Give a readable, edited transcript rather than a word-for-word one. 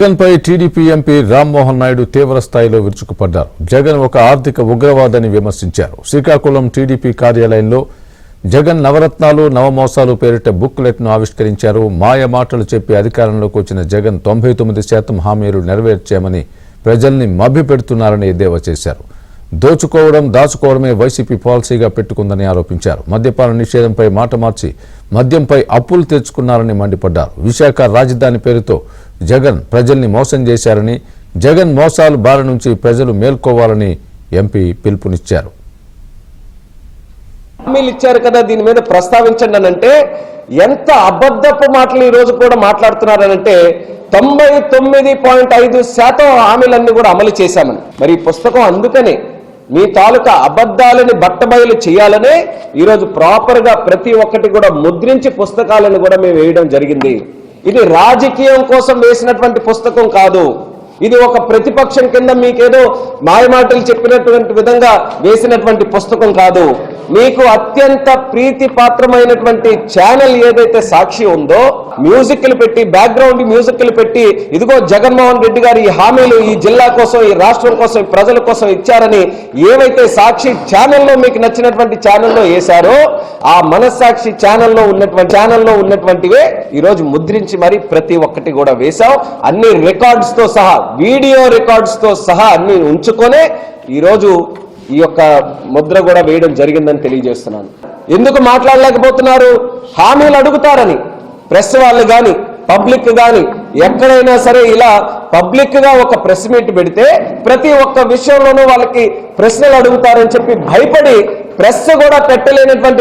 జగన్ పై TDP MP Rammohan Naidu తీవ్ర స్థాయిలో విరుచుకుపడ్డారు. జగన్ ఒక ఆర్థిక ఉగ్రవాదని విమర్శించారు. శ్రీకాకుళం టీడీపీ కార్యాలయంలో జగన్ నవరత్నాలు నవమోసాలు పేరిట బుక్లెట్ ను ఆవిష్కరించారు. మాయ మాటలు చెప్పి అధికారంలోకి వచ్చిన జగన్ 99% హామీలు నెరవేర్చామని ప్రజల్ని మభ్యపెడుతున్నారని ఎద్దేవా చేశారు. దోచుకోవడం దాచుకోవడమే వైసీపీ పాలసీగా పెట్టుకుందని ఆరోపించారు. మద్యపాన నిషేధంపై మాట మార్చి మద్యంపై అప్పులు తెచ్చుకున్నారని మండిపడ్డారు. విశాఖ రాజధాని పేరుతో జగన్ ప్రజల్ని మోసం చేశారని, జగన్ మోసాలు బారి నుంచి ప్రజలు మేల్కోవాలని ఎంపీ పిలుపునిచ్చారు. హామీలు ఇచ్చారు కదా, దీని మీద ప్రస్తావించండి అనంటే ఎంత అబద్ధపు మాటలు ఈ రోజు కూడా మాట్లాడుతున్నారనంటే 99.5% హామీలన్నీ కూడా అమలు చేశామని. మరి ఈ పుస్తకం అందుకనే మీ తాలూకా అబద్ధాలని బట్టబయలు చేయాలనే ఈరోజు ప్రాపర్గా ప్రతి ఒక్కటి కూడా ముద్రించి పుస్తకాలను కూడా మేము వేయడం జరిగింది. ఇది రాజకీయం కోసం వేసినటువంటి పుస్తకం కాదు. ఇది ఒక ప్రతిపక్షం కింద మీకేదో మాయమాటలు చెప్పినటువంటి విధంగా వేసినటువంటి పుస్తకం కాదు. మీకు అత్యంత ప్రీతిపాత్రమైనటువంటి ఛానల్ ఏదైతే సాక్షి ఉందో, మ్యూజిక్లు పెట్టి, బ్యాక్గ్రౌండ్ మ్యూజిక్లు పెట్టి, ఇదిగో జగన్మోహన్ రెడ్డి గారు ఈ హామీలు ఈ జిల్లా కోసం, ఈ రాష్ట్రం కోసం, ఈ ప్రజల కోసం ఇచ్చారని ఏవైతే సాక్షి ఛానల్లో మీకు నచ్చినటువంటి ఛానల్లో వేశారో, ఆ మనస్సాక్షి ఛానల్లో ఉన్నటువంటివే ఈరోజు ముద్రించి మరి ప్రతి ఒక్కటి కూడా వేశాం. అన్ని రికార్డ్స్ తో సహా, వీడియో రికార్డ్స్ తో సహా అన్ని ఉంచుకొనే ఈరోజు ఈ యొక్క ముద్ర కూడా వేయడం జరిగిందని తెలియజేస్తున్నాను. ఎందుకు మాట్లాడలేకపోతున్నారు? హామీలు అడుగుతారని ప్రెస్ వాళ్ళు కానీ, పబ్లిక్ కానీ ఎక్కడైనా సరే ఇలా పబ్లిక్ గా ఒక ప్రెస్ మీట్ పెడితే ప్రతి ఒక్క విషయంలోనూ వాళ్ళకి ప్రశ్నలు అడుగుతారని చెప్పి భయపడి ప్రెస్ కూడా పెట్టలేనటువంటి